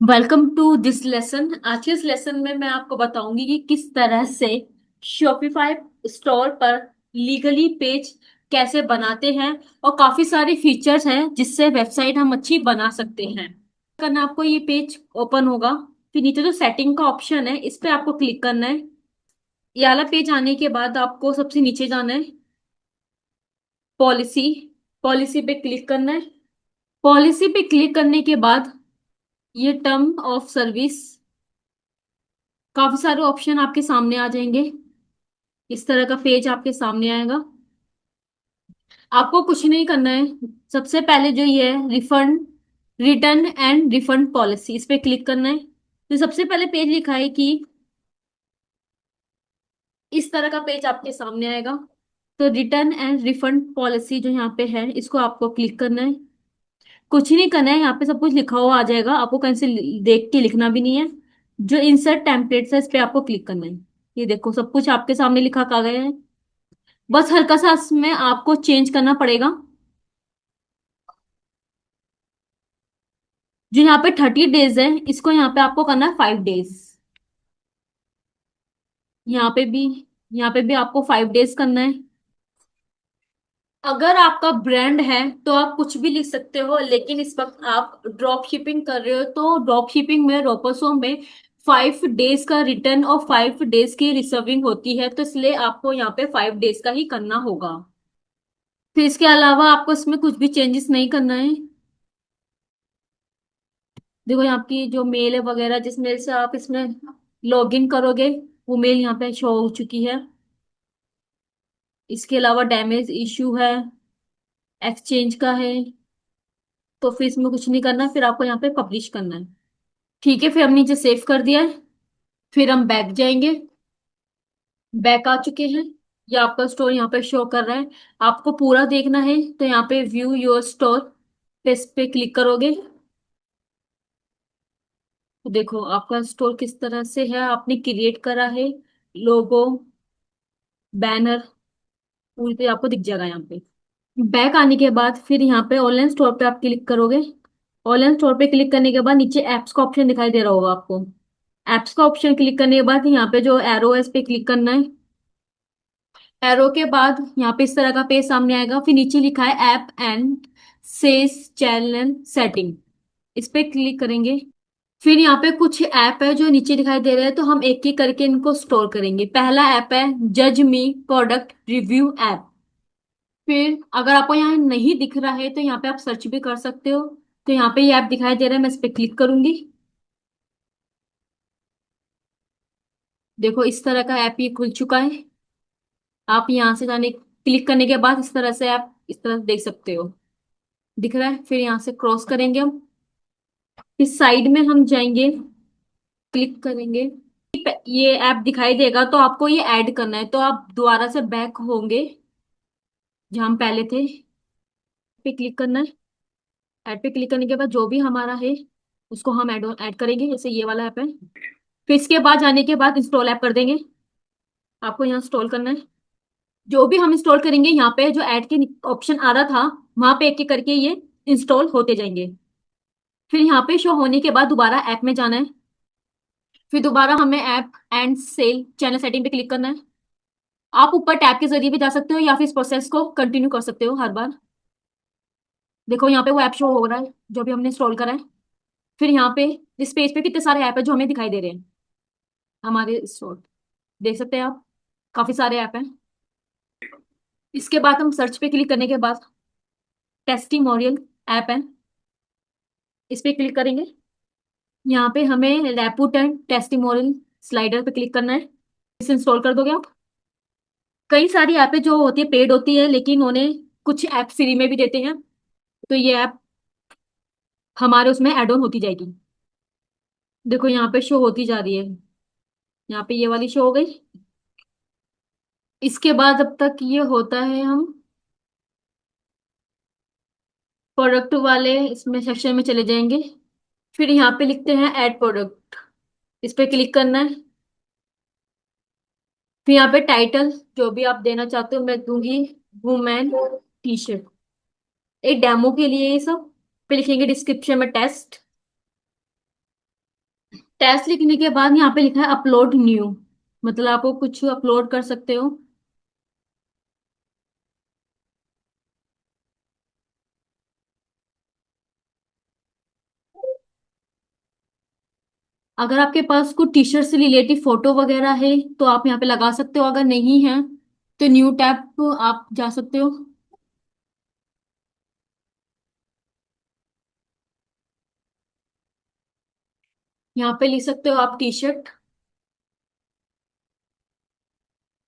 Welcome to this lesson. आज के इस लेसन में मैं आपको बताऊंगी कि किस तरह से शॉपिफाई स्टोर पर लीगली पेज कैसे बनाते हैं और काफी सारे फीचर्स हैं जिससे वेबसाइट हम अच्छी बना सकते हैं। करना आपको ये पेज ओपन होगा। फिर नीचे जो सेटिंग का ऑप्शन है इस पे आपको क्लिक करना है। ये वाला पेज आने के बाद आपको सबसे नीचे जाना है। पॉलिसी पॉलिसी पे क्लिक करना है। पॉलिसी पे क्लिक करने के बाद ये टर्म ऑफ सर्विस, काफी सारे ऑप्शन आपके सामने आ जाएंगे। इस तरह का पेज आपके सामने आएगा। आपको कुछ नहीं करना है। सबसे पहले जो ये है refund, return and refund policy, इस पे क्लिक करना है। तो सबसे पहले पेज लिखा है कि इस तरह का पेज आपके सामने आएगा। तो रिटर्न एंड रिफंड पॉलिसी जो यहाँ पे है इसको आपको क्लिक करना है। कुछ ही नहीं करना है, यहाँ पे सब कुछ लिखा हुआ आ जाएगा, आपको कहीं से देख के लिखना भी नहीं है। जो इंसर्ट टेम्पलेट्स है इस पे आपको क्लिक करना है। ये देखो सब कुछ आपके सामने लिखा आ गया है। बस हल्का सा इसमें आपको चेंज करना पड़ेगा। जो यहाँ पे 30 डेज है इसको यहाँ पे आपको करना है 5 डेज। यहाँ पे भी यहाँ पे भी आपको 5 डेज करना है। अगर आपका ब्रांड है तो आप कुछ भी लिख सकते हो, लेकिन इस वक्त आप ड्रॉप शिपिंग कर रहे हो तो ड्रॉप शिपिंग में रोपोसो में 5 डेज का रिटर्न और 5 डेज की रिसर्विंग होती है, तो इसलिए आपको यहाँ पे 5 डेज का ही करना होगा। फिर इसके अलावा आपको इसमें कुछ भी चेंजेस नहीं करना है। देखो यहाँ की जो मेल है वगैरह, जिस मेल से आप इसमें लॉग इन करोगे वो मेल यहाँ पे शो हो चुकी है। इसके अलावा डैमेज इश्यू है, एक्सचेंज का है, तो फिर इसमें कुछ नहीं करना, फिर आपको यहाँ पे पब्लिश करना है। ठीक है, फिर हम नीचे सेव कर दिया है। फिर हम बैक जाएंगे। बैक आ चुके हैं। ये आपका स्टोर यहाँ पे शो कर रहा है। आपको पूरा देखना है तो यहाँ पे व्यू योर स्टोर पे इस पे क्लिक करोगे तो देखो आपका स्टोर किस तरह से है, आपने क्रिएट करा है। लोगो, बैनर पूरी तरह आपको दिख जाएगा यहाँ पे। बैक आने के बाद फिर यहाँ पे ऑनलाइन स्टोर पे आप क्लिक करोगे। ऑनलाइन स्टोर पे क्लिक करने के बाद नीचे एप्स का ऑप्शन दिखाई दे रहा होगा आपको। एप्स का ऑप्शन क्लिक करने के बाद यहाँ पे जो एरो है इस पे क्लिक करना है। एरो के बाद यहाँ पे इस तरह का पेज सामने आएगा, फिर नीचे लिखा है ऐप एंड सेस चैनल सेटिंग, इस पे क्लिक करेंगे। फिर यहाँ पे कुछ ऐप है जो नीचे दिखाई दे रहे हैं, तो हम एक एक करके इनको स्टोर करेंगे। पहला ऐप है जज मी प्रोडक्ट रिव्यू ऐप। फिर अगर आपको यहाँ नहीं दिख रहा है तो यहाँ पे आप सर्च भी कर सकते हो। तो यहाँ पे ये ऐप दिखाई दे रहा है, मैं इस पे क्लिक करूंगी। देखो इस तरह का ऐप ये खुल चुका है। आप यहाँ से जाने क्लिक करने के बाद इस तरह से आप इस तरह से देख सकते हो, दिख रहा है। फिर यहाँ से क्रॉस करेंगे हम, इस साइड में हम जाएंगे, क्लिक करेंगे। ये ऐप दिखाई देगा तो आपको ये ऐड करना है, तो आप दोबारा से बैक होंगे जहाँ हम पहले थे। पे क्लिक करना है। ऐड पे क्लिक करने के बाद जो भी हमारा है उसको हम ऐड ऐड करेंगे, जैसे ये वाला ऐप है। फिर इसके बाद जाने के बाद इंस्टॉल ऐप कर देंगे। आपको यहाँ इंस्टॉल करना है। जो भी हम इंस्टॉल करेंगे यहाँ पे जो ऐड के ऑप्शन आ रहा था वहां पे एक एक करके ये इंस्टॉल होते जाएंगे। फिर यहाँ पे शो होने के बाद दोबारा ऐप में जाना है। फिर दोबारा हमें app and sale channel setting पे क्लिक करना है। आप ऊपर टैब के जरिए भी जा सकते हो या फिर इस प्रोसेस को कंटिन्यू कर सकते हो हर बार। देखो यहाँ पे वो ऐप शो हो रहा है जो भी हमने इंस्टॉल करा है। फिर यहाँ पे इस पेज पे कितने सारे ऐप है जो हमें दिखाई दे रहे हैं हमारे स्टोर, देख सकते हैं आप, काफी सारे ऐप हैं। इसके बाद हम सर्च पे क्लिक करने के बाद टेस्टिमोनियल ऐप है, इस पे क्लिक करेंगे। यहाँ पे हमें रेपुटेड टेस्टिमोनियल स्लाइडर पे क्लिक करना है। इसे इंस्टॉल कर दोगे आप। कई सारी ऐपें जो होती है पेड होती है, लेकिन उन्हें कुछ ऐप फ्री में भी देते हैं, तो ये ऐप हमारे उसमें एड ऑन होती जाएगी। देखो यहाँ पे शो होती जा रही है। यहाँ पे ये वाली शो हो गई। इसके बाद अब तक ये होता है, हम प्रोडक्ट वाले इसमें सेक्शन में चले जाएंगे। फिर यहाँ पे लिखते हैं ऐड प्रोडक्ट, इस पे क्लिक करना है। फिर यहाँ पे टाइटल जो भी आप देना चाहते हो मैं दूंगी वुमेन टी शर्ट, एक डेमो के लिए ये सब। पे लिखेंगे डिस्क्रिप्शन में टेस्ट। टेस्ट लिखने के बाद यहाँ पे लिखा है अपलोड न्यू, मतलब आपको कुछ अपलोड कर सकते हो। अगर आपके पास कुछ टी शर्ट से रिलेटेड फोटो वगैरह है तो आप यहाँ पे लगा सकते हो, अगर नहीं है तो न्यू टैब आप जा सकते हो। यहाँ पे लिख सकते हो आप टी शर्ट,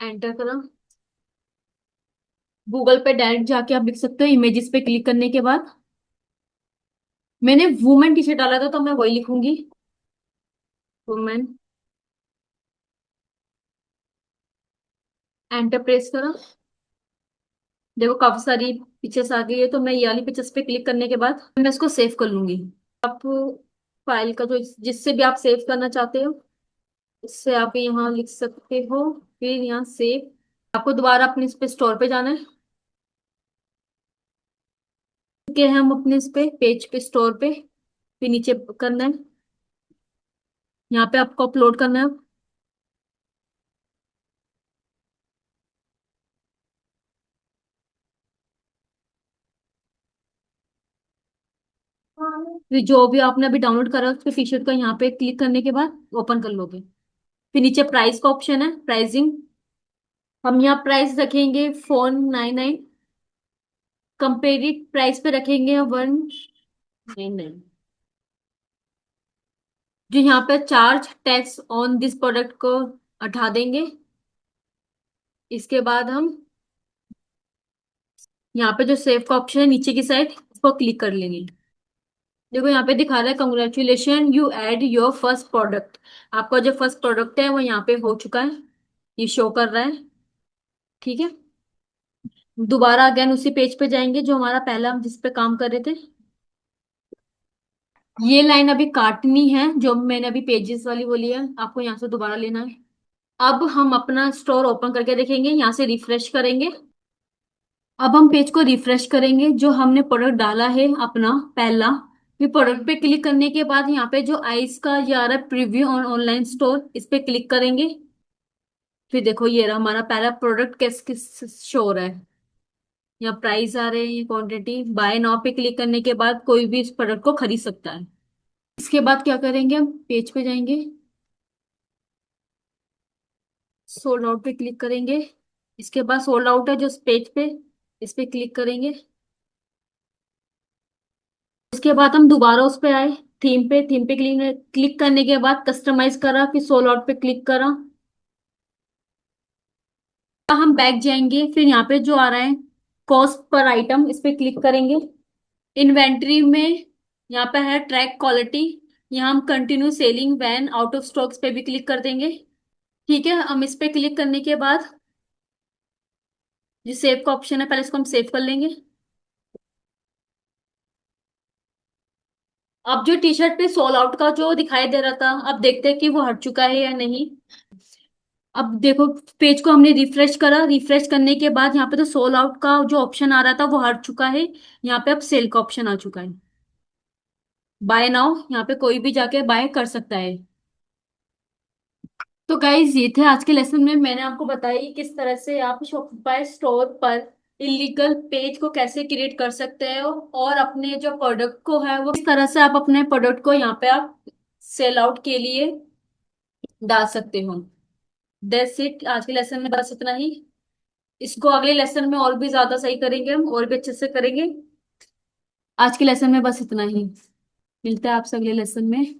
एंटर करो। गूगल पे डायरेक्ट जाके आप लिख सकते हो इमेजेस पे क्लिक करने के बाद। मैंने वुमेन टी शर्ट डाला था तो मैं वही लिखूंगी, वुमेन। एंटर प्रेस करो। देखो काफी सारी पिक्चर्स आ गई है, तो मैं ये वाली पिक्चर्स पे क्लिक करने के बाद मैं इसको सेव कर लूंगी। आप फाइल का जो जिससे भी आप सेव करना चाहते हो उससे आप यहाँ लिख सकते हो, फिर यहाँ सेव। आपको दोबारा अपने इस पे स्टोर पे जाना है। के हम अपने इस पे पेज पे स्टोर पे, फिर नीचे करना है, यहाँ पे आपको अपलोड करना है। फिर जो भी आपने अभी डाउनलोड करा उसके टी शर्ट का यहाँ पे क्लिक करने के बाद ओपन कर लोगे। फिर नीचे प्राइस का ऑप्शन है, प्राइसिंग। हम यहाँ प्राइस रखेंगे 499। कंपेरिट प्राइस पे रखेंगे 199। जो यहाँ पे charge tax on this product को हटा देंगे। इसके बाद हम यहाँ पे जो सेव का ऑप्शन है नीचे की साइड, उसको क्लिक कर लेंगे। देखो यहाँ पे दिखा रहा है congratulation you add your first product. आपका जो फर्स्ट प्रोडक्ट है वो यहाँ पे हो चुका है, ये शो कर रहा है। ठीक है, दोबारा अगेन उसी पेज पे जाएंगे जो हमारा पहला हम जिस पे काम कर रहे थे। ये लाइन अभी काटनी है जो मैंने अभी पेजेस वाली बोली है, आपको यहाँ से दोबारा लेना है। अब हम अपना स्टोर ओपन करके देखेंगे, यहाँ से रिफ्रेश करेंगे। अब हम पेज को रिफ्रेश करेंगे, जो हमने प्रोडक्ट डाला है अपना पहला, फिर प्रोडक्ट पे क्लिक करने के बाद यहाँ पे जो आइस का ये आ रहा है प्रीव्यू ऑन ऑनलाइन स्टोर, इस पे क्लिक करेंगे। फिर देखो ये रहा हमारा पहला प्रोडक्ट, किस किस शो हो रहा है। यहाँ प्राइस आ रहे हैं, ये क्वांटिटी। बाय नाउ पे क्लिक करने के बाद कोई भी इस प्रोडक्ट को खरीद सकता है। इसके बाद क्या करेंगे, हम पेज पे जाएंगे, सोल्ड आउट पे क्लिक करेंगे। इसके बाद सोल्ड आउट है जो इस पेज पे, इस पे क्लिक करेंगे। उसके बाद हम दोबारा उस पे आए, थीम पे क्लिक क्लिक करने के बाद कस्टमाइज करा, फिर सोल्ड आउट पे क्लिक करा। हम बैक जाएंगे, फिर यहाँ पे जो आ रहा है कॉस्ट पर आइटम, इस पे क्लिक करेंगे। इन्वेंट्री में यहाँ पे है ट्रैक क्वालिटी, यहाँ हम continue selling when out of stocks पे भी क्लिक कर देंगे। ठीक है, हम इस पे क्लिक करने के बाद जो सेव का ऑप्शन है पहले इसको हम सेव कर लेंगे। अब जो टी शर्ट पे सोल आउट का जो दिखाई दे रहा था, अब देखते हैं कि वो हट चुका है या नहीं। अब देखो पेज को हमने रिफ्रेश करा, रिफ्रेश करने के बाद यहाँ पे तो सोल आउट का जो ऑप्शन आ रहा था वो हट चुका है। यहाँ पे अब सेल का ऑप्शन आ चुका है, बाय नाउ, यहाँ पे कोई भी जाके बाय कर सकता है। तो गाइज ये थे आज के लेसन में, मैंने आपको बताया कि किस तरह से आप शॉपिफाई स्टोर पर इलीगल पेज को कैसे क्रिएट कर सकते हो, और अपने जो प्रोडक्ट को है वो किस तरह से आप अपने प्रोडक्ट को यहाँ पे आप सेल आउट के लिए डाल सकते हो। दैट्स इट, आज के लेसन में बस इतना ही। इसको अगले लेसन में और भी ज्यादा सही करेंगे, हम और भी अच्छे से करेंगे। आज के लेसन में बस इतना ही, मिलता है आपसे अगले लेसन में।